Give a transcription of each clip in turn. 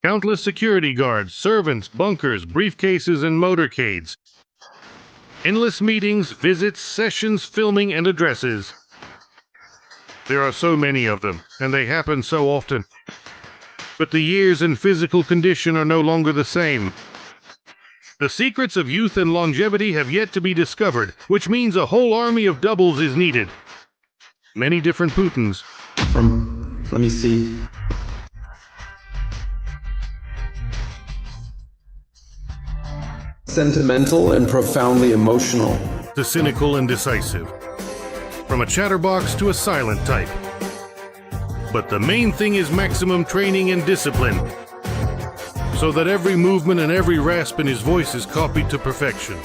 Countless security guards, servants, bunkers, briefcases, and motorcades. Endless meetings, visits, sessions, filming, and addresses. There are so many of them, and they happen so often. But the years and physical condition are no longer the same. The secrets of youth and longevity have yet to be discovered, which means a whole army of doubles is needed. Many different Putins. Let me see. Sentimental and profoundly emotional. To cynical and decisive. From a chatterbox to a silent type. But the main thing is maximum training and discipline, so that every movement and every rasp in his voice is copied to perfection.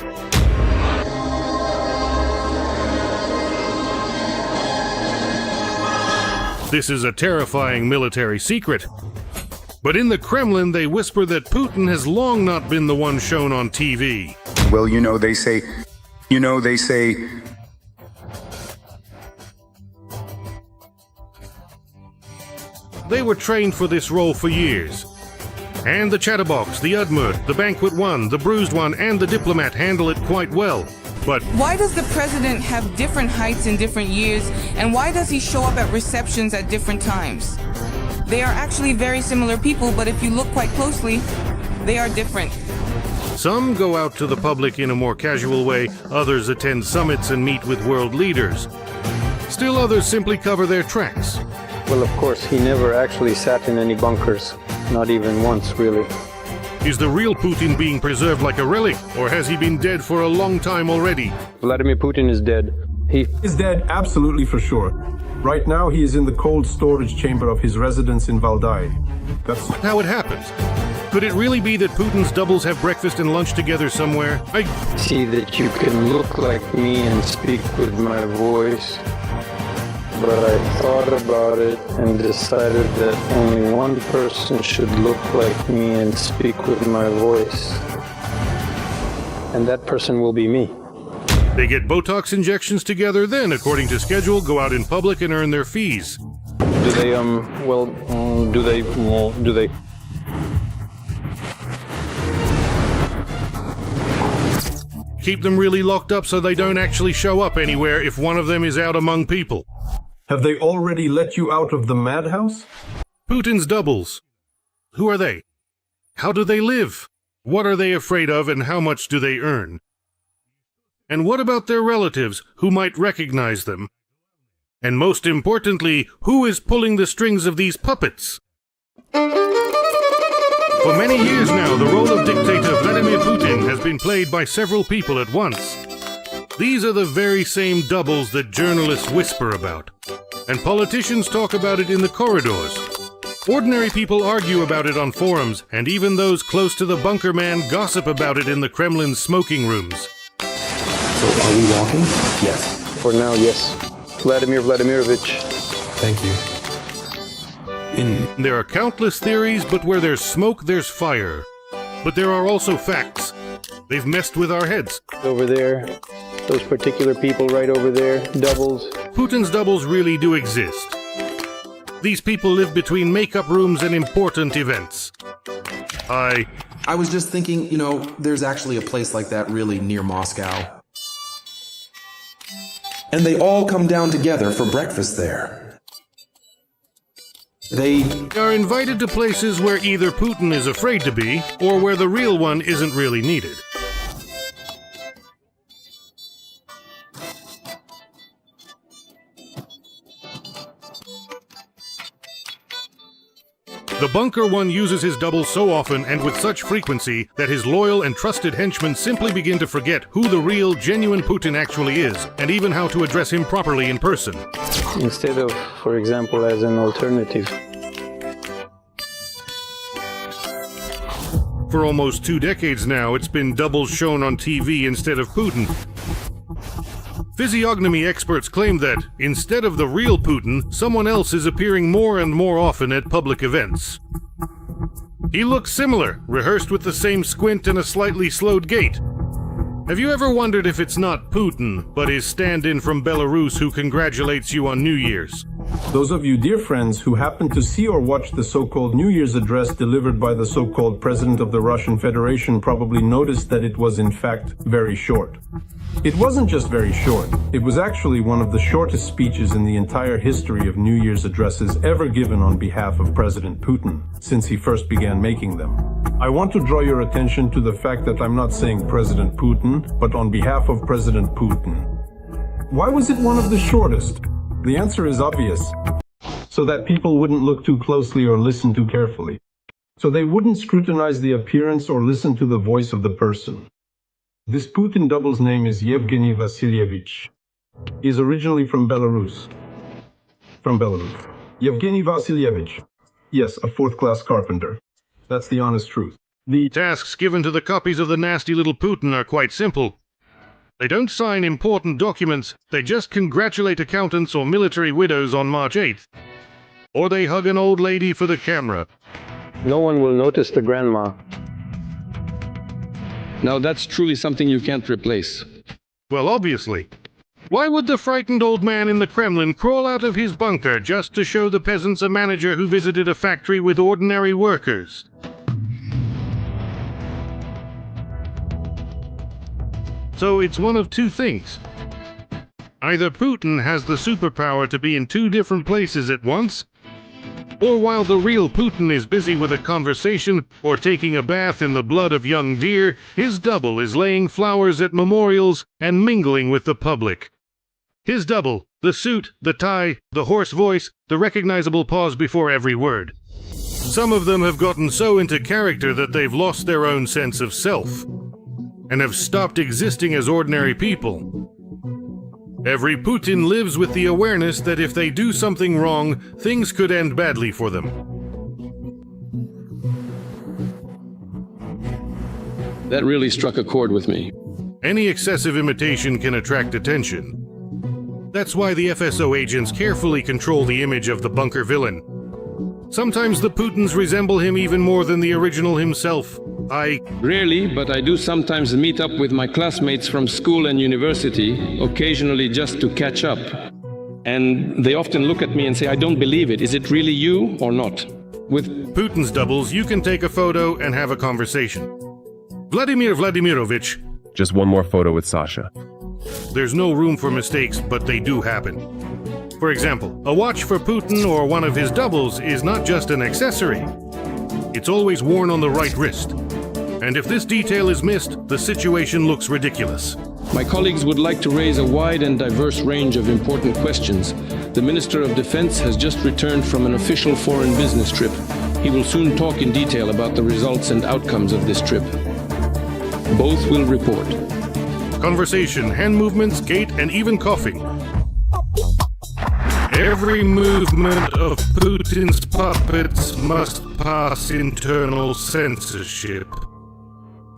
This is a terrifying military secret. But in the Kremlin, they whisper that Putin has long not been the one shown on TV. Well, they say... They were trained for this role for years. And the chatterbox, the Udmurt, the banquet one, the bruised one, and the diplomat handle it quite well. But why does the president have different heights in different years, and why does he show up at receptions at different times? They are actually very similar people, but if you look quite closely, they are different. Some go out to the public in a more casual way, others attend summits and meet with world leaders. Still others simply cover their tracks. Well, of course, he never actually sat in any bunkers. Not even once, really. Is the real Putin being preserved like a relic, or has he been dead for a long time already? Vladimir Putin is dead. He is dead, absolutely for sure. Right now, he is in the cold storage chamber of his residence in Valdai. That's how it happens. Could it really be that Putin's doubles have breakfast and lunch together somewhere? I see that you can look like me and speak with my voice. But I thought about it and decided that only one person should look like me and speak with my voice. And that person will be me. They get Botox injections together, then, according to schedule, go out in public and earn their fees. Do they, keep them really locked up so they don't actually show up anywhere if one of them is out among people. Have they already let you out of the madhouse? Putin's doubles. Who are they? How do they live? What are they afraid of, and how much do they earn? And what about their relatives who might recognize them? And most importantly, who is pulling the strings of these puppets? For many years now, the role of dictator Vladimir Putin has been played by several people at once. These are the very same doubles that journalists whisper about. And politicians talk about it in the corridors. Ordinary people argue about it on forums, and even those close to the bunker man gossip about it in the Kremlin's smoking rooms. So are we walking? Yes. For now, yes. Vladimir Vladimirovich. Thank you. There are countless theories, but where there's smoke, there's fire. But there are also facts. They've messed with our heads. Over there, those particular people right over there, doubles. Putin's doubles really do exist. These people live between makeup rooms and important events. I was just thinking, there's actually a place like that really near Moscow. And they all come down together for breakfast there. They are invited to places where either Putin is afraid to be, or where the real one isn't really needed. The bunker one uses his double so often and with such frequency that his loyal and trusted henchmen simply begin to forget who the real, genuine Putin actually is, and even how to address him properly in person. Instead of, for example, as an alternative. For almost 2 decades now, it's been doubles shown on TV instead of Putin. Physiognomy experts claim that, instead of the real Putin, someone else is appearing more and more often at public events. He looks similar, rehearsed with the same squint and a slightly slowed gait. Have you ever wondered if it's not Putin, but his stand-in from Belarus who congratulates you on New Year's? Those of you, dear friends, who happened to see or watch the so-called New Year's address delivered by the so-called President of the Russian Federation probably noticed that it was in fact very short. It wasn't just very short, it was actually one of the shortest speeches in the entire history of New Year's addresses ever given on behalf of President Putin, since he first began making them. I want to draw your attention to the fact that I'm not saying President Putin, but on behalf of President Putin. Why was it one of the shortest? The answer is obvious. So that people wouldn't look too closely or listen too carefully. So they wouldn't scrutinize the appearance or listen to the voice of the person. This Putin double's name is Yevgeny Vasilyevich. He is originally from Belarus. Yevgeny Vasilyevich. Yes, a fourth-class carpenter. That's the honest truth. The tasks given to the copies of the nasty little Putin are quite simple. They don't sign important documents, they just congratulate accountants or military widows on March 8th. Or they hug an old lady for the camera. No one will notice the grandma. Now that's truly something you can't replace. Well, obviously. Why would the frightened old man in the Kremlin crawl out of his bunker just to show the peasants a manager who visited a factory with ordinary workers? So it's one of two things. Either Putin has the superpower to be in two different places at once, or while the real Putin is busy with a conversation or taking a bath in the blood of young deer, his double is laying flowers at memorials and mingling with the public. His double, the suit, the tie, the hoarse voice, the recognizable pause before every word. Some of them have gotten so into character that they've lost their own sense of self, and have stopped existing as ordinary people. Every Putin lives with the awareness that if they do something wrong, things could end badly for them. That really struck a chord with me. Any excessive imitation can attract attention. That's why the FSO agents carefully control the image of the bunker villain. Sometimes the Putins resemble him even more than the original himself. Rarely, but I do sometimes meet up with my classmates from school and university, occasionally just to catch up. And they often look at me and say, I don't believe it. Is it really you or not? With Putin's doubles, you can take a photo and have a conversation. Vladimir Vladimirovich. Just one more photo with Sasha. There's no room for mistakes, but they do happen. For example, a watch for Putin or one of his doubles is not just an accessory. It's always worn on the right wrist. And if this detail is missed, the situation looks ridiculous. my colleagues would like to raise a wide and diverse range of important questions. The Minister of Defense has just returned from an official foreign business trip. He will soon talk in detail about the results and outcomes of this trip. Both will report. Conversation, hand movements, gait, and even coughing. Every movement of Putin's puppets must pass internal censorship.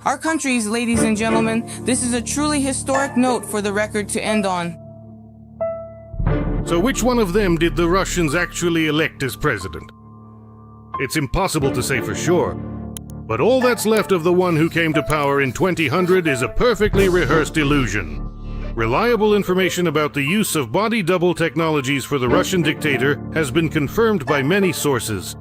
Our countries, ladies and gentlemen, this is a truly historic note for the record to end on. So which one of them did the Russians actually elect as president? It's impossible to say for sure. But all that's left of the one who came to power in 2000 is a perfectly rehearsed illusion. Reliable information about the use of body double technologies for the Russian dictator has been confirmed by many sources.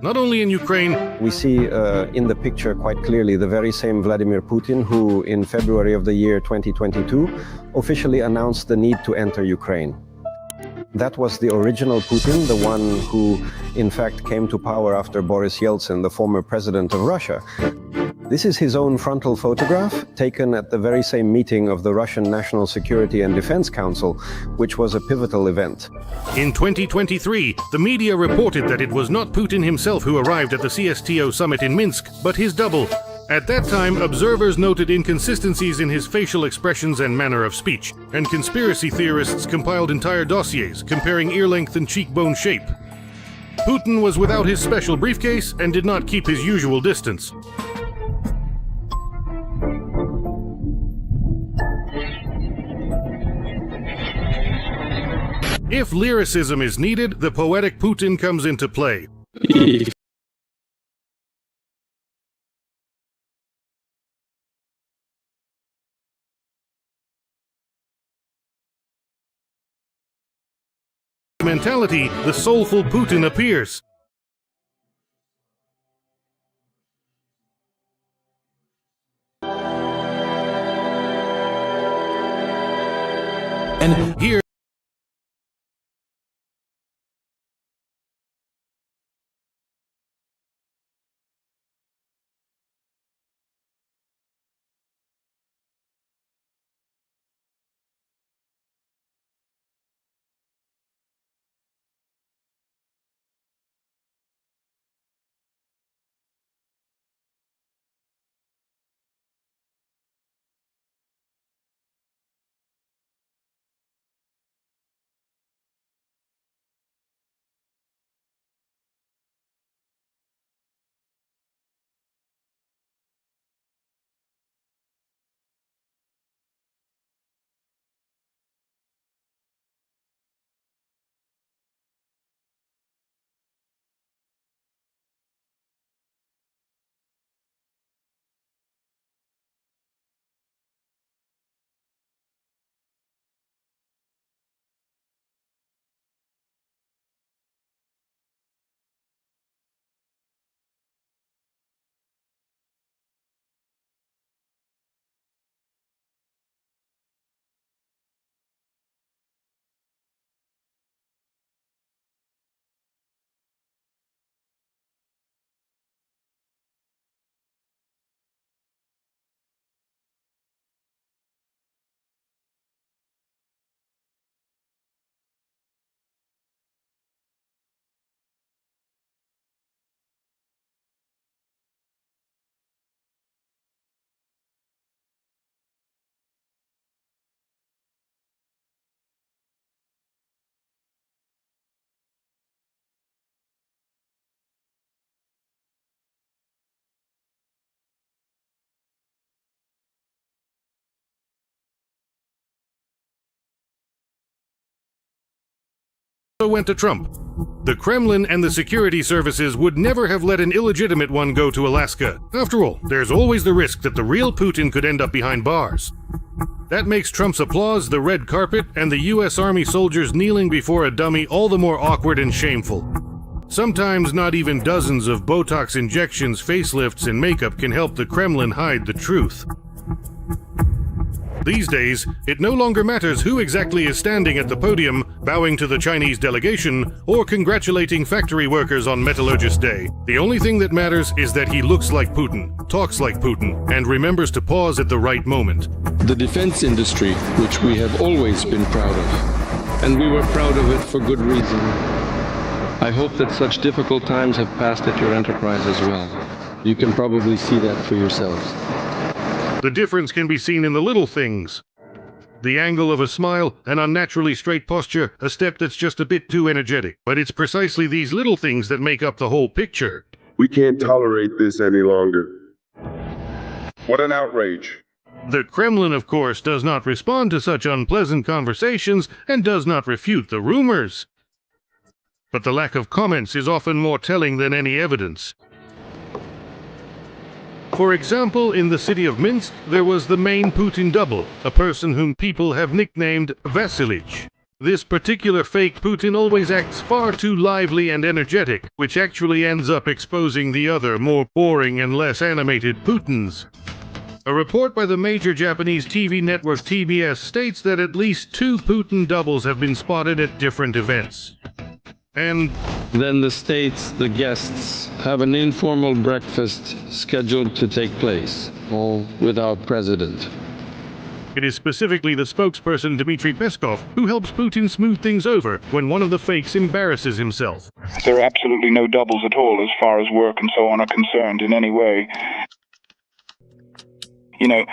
Not only in Ukraine. We see in the picture quite clearly the very same Vladimir Putin who, in February of the year 2022, officially announced the need to enter Ukraine. That was the original Putin, the one who, in fact, came to power after Boris Yeltsin, the former president of Russia. This is his own frontal photograph, taken at the very same meeting of the Russian National Security and Defense Council, which was a pivotal event. In 2023, the media reported that it was not Putin himself who arrived at the CSTO summit in Minsk, but his double. At that time, observers noted inconsistencies in his facial expressions and manner of speech, and conspiracy theorists compiled entire dossiers comparing ear length and cheekbone shape. Putin was without his special briefcase and did not keep his usual distance. If lyricism is needed, the poetic Putin comes into play. mentality, the soulful Putin appears. And Here, went to Trump. The Kremlin and the security services would never have let an illegitimate one go to Alaska. After all, there's always the risk that the real Putin could end up behind bars. That makes Trump's applause, the red carpet, and the US Army soldiers kneeling before a dummy all the more awkward and shameful. Sometimes not even dozens of Botox injections, facelifts, and makeup can help the Kremlin hide the truth. These days, it no longer matters who exactly is standing at the podium, bowing to the Chinese delegation, or congratulating factory workers on Metallurgist Day. The only thing that matters is that he looks like Putin, talks like Putin, and remembers to pause at the right moment. The defense industry, which we have always been proud of, and we were proud of it for good reason. I hope that such difficult times have passed at your enterprise as well. You can probably see that for yourselves. The difference can be seen in the little things. The angle of a smile, an unnaturally straight posture, a step that's just a bit too energetic. But it's precisely these little things that make up the whole picture. We can't tolerate this any longer. What an outrage. The Kremlin, of course, does not respond to such unpleasant conversations and does not refute the rumors. But the lack of comments is often more telling than any evidence. For example, in the city of Minsk, there was the main Putin double, a person whom people have nicknamed Vasilich. This particular fake Putin always acts far too lively and energetic, which actually ends up exposing the other, more boring and less animated Putins. A report by the major Japanese TV network TBS states that at least 2 Putin doubles have been spotted at different events. And then the states, the guests, have an informal breakfast scheduled to take place, all without president. it is specifically the spokesperson Dmitry Peskov who helps Putin smooth things over when one of the fakes embarrasses himself. There are absolutely no doubles at all as far as work and so on are concerned in any way. You know,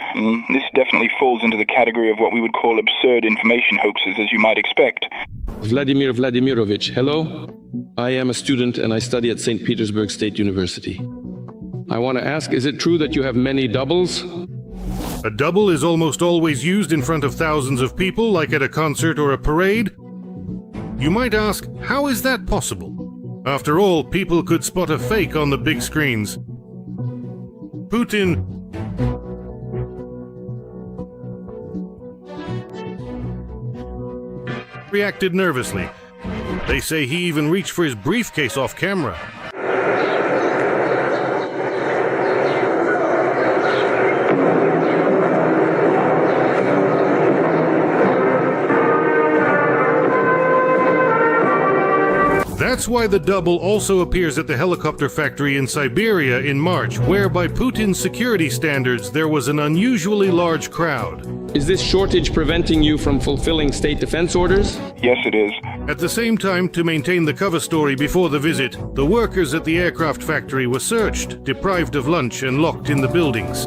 this definitely falls into the category of what we would call absurd information hoaxes, as you might expect. Vladimir Vladimirovich, hello. I am a student and I study at St. Petersburg State University. I want to ask, is it true that you have many doubles? A double is almost always used in front of thousands of people, like at a concert or a parade. You might ask, how is that possible? After all, people could spot a fake on the big screens. Putin reacted nervously. They say he even reached for his briefcase off camera. That's why the double also appears at the helicopter factory in Siberia in March, where by Putin's security standards there was an unusually large crowd. Is this shortage preventing you from fulfilling state defense orders? Yes, it is. At the same time, to maintain the cover story before the visit, the workers at the aircraft factory were searched, deprived of lunch and locked in the buildings.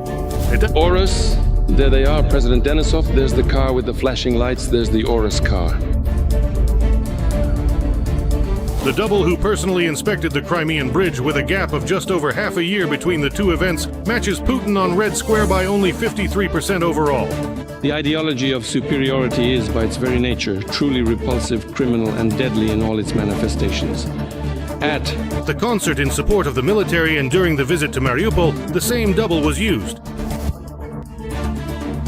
Horus, there they are, President Denisov. There's the car with the flashing lights. There's the Horus car. The double who personally inspected the Crimean Bridge with a gap of just over half a year between the two events matches Putin on Red Square by only 53% overall. The ideology of superiority is, by its very nature, truly repulsive, criminal, and deadly in all its manifestations. At the concert in support of the military and during the visit to Mariupol, the same double was used.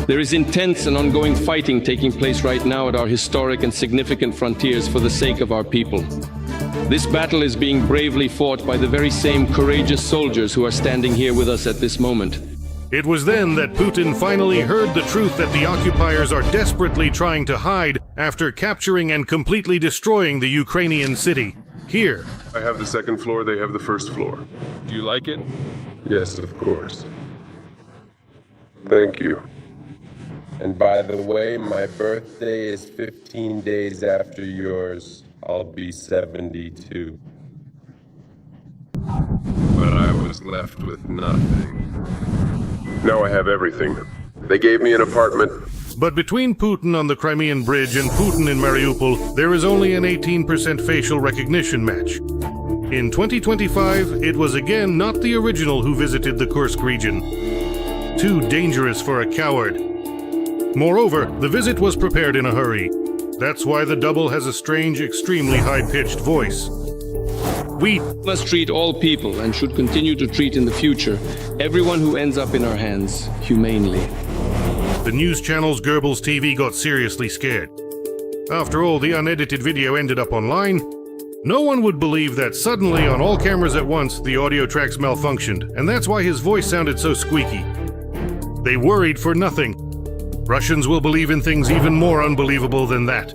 There is intense and ongoing fighting taking place right now at our historic and significant frontiers for the sake of our people. This battle is being bravely fought by the very same courageous soldiers who are standing here with us at this moment. It was then that Putin finally heard the truth that the occupiers are desperately trying to hide after capturing and completely destroying the Ukrainian city. Here. I have the second floor, they have the first floor. Do you like it? Yes, of course. Thank you. And by the way, my birthday is 15 days after yours. I'll be 72. But I was left with nothing. Now I have everything. They gave me an apartment. But between Putin on the Crimean Bridge and Putin in Mariupol, there is only an 18% facial recognition match. In 2025, it was again not the original who visited the Kursk region. Too dangerous for a coward. Moreover, the visit was prepared in a hurry. That's why the double has a strange, extremely high-pitched voice. We must treat all people, and should continue to treat in the future, everyone who ends up in our hands, humanely. The news channel's Goebbels TV got seriously scared. After all, the unedited video ended up online. No one would believe that suddenly, on all cameras at once, the audio tracks malfunctioned, and that's why his voice sounded so squeaky. They worried for nothing. Russians will believe in things even more unbelievable than that.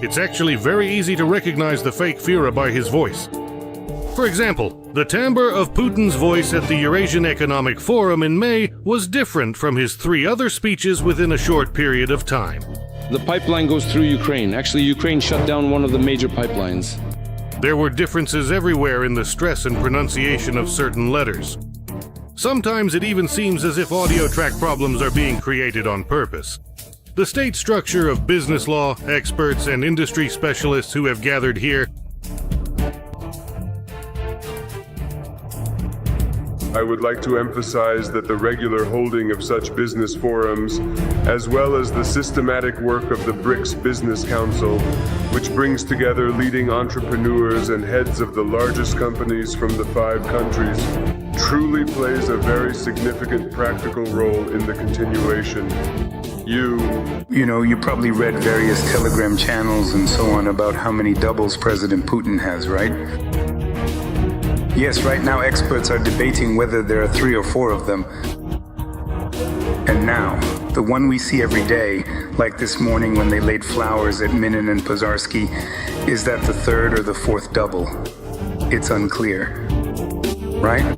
It's actually very easy to recognize the fake Führer by his voice. For example, the timbre of Putin's voice at the Eurasian Economic Forum in May was different from his 3 other speeches within a short period of time. The pipeline goes through Ukraine. Actually, Ukraine shut down one of the major pipelines. There were differences everywhere in the stress and pronunciation of certain letters. Sometimes it even seems as if audio track problems are being created on purpose. The state structure of business law, experts, and industry specialists who have gathered here. I would like to emphasize that the regular holding of such business forums, as well as the systematic work of the BRICS Business Council, which brings together leading entrepreneurs and heads of the largest companies from the 5 countries, truly plays a very significant practical role in the continuation. You probably read various Telegram channels and so on about how many doubles President Putin has, right? Yes, right now experts are debating whether there are 3 or 4 of them. And now, the one we see every day, like this morning when they laid flowers at Minin and Pozarsky, is that the 3rd or the 4th double? It's unclear, right?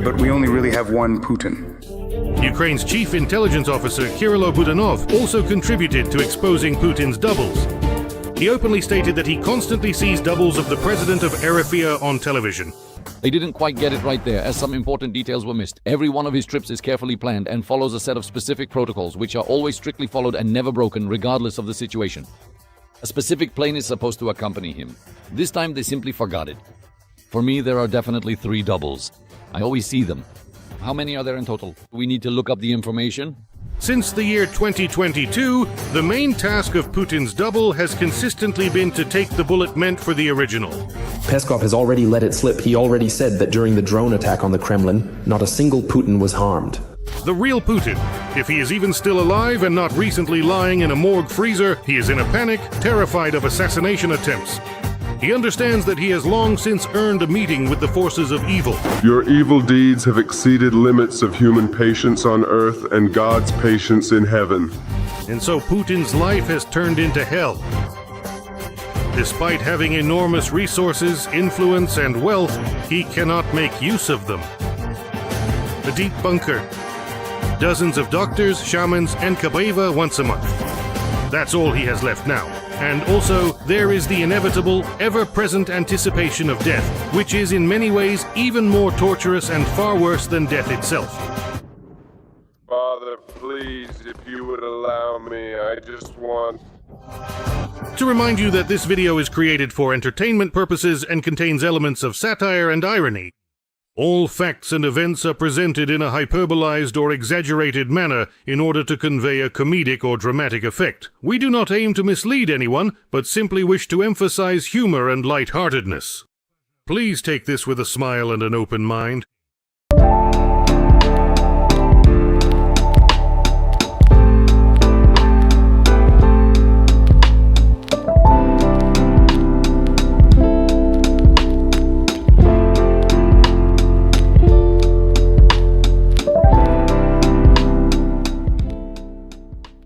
But we only really have one Putin. Ukraine's chief intelligence officer, Kirilo Budanov, also contributed to exposing Putin's doubles. He openly stated that he constantly sees doubles of the president of Eritrea on television. They didn't quite get it right there, as some important details were missed. Every one of his trips is carefully planned and follows a set of specific protocols, which are always strictly followed and never broken, regardless of the situation. A specific plane is supposed to accompany him. This time they simply forgot it. For me, there are definitely 3 doubles. I always see them. How many are there in total? We need to look up the information. Since the year 2022, the main task of Putin's double has consistently been to take the bullet meant for the original. Peskov has already let it slip. He already said that during the drone attack on the Kremlin, not a single Putin was harmed. The real Putin. If he is even still alive and not recently lying in a morgue freezer, he is in a panic, terrified of assassination attempts. He understands that he has long since earned a meeting with the forces of evil. Your evil deeds have exceeded limits of human patience on earth and God's patience in heaven. And so Putin's life has turned into hell. Despite having enormous resources, influence, and wealth, he cannot make use of them. A deep bunker. Dozens of doctors, shamans, and kabeva once a month. That's all he has left now. And also, there is the inevitable, ever-present anticipation of death, which is in many ways even more torturous and far worse than death itself. Father, please, if you would allow me, I just want... To remind you that this video is created for entertainment purposes and contains elements of satire and irony. All facts and events are presented in a hyperbolized or exaggerated manner in order to convey a comedic or dramatic effect. We do not aim to mislead anyone, but simply wish to emphasize humor and lightheartedness. Please take this with a smile and an open mind.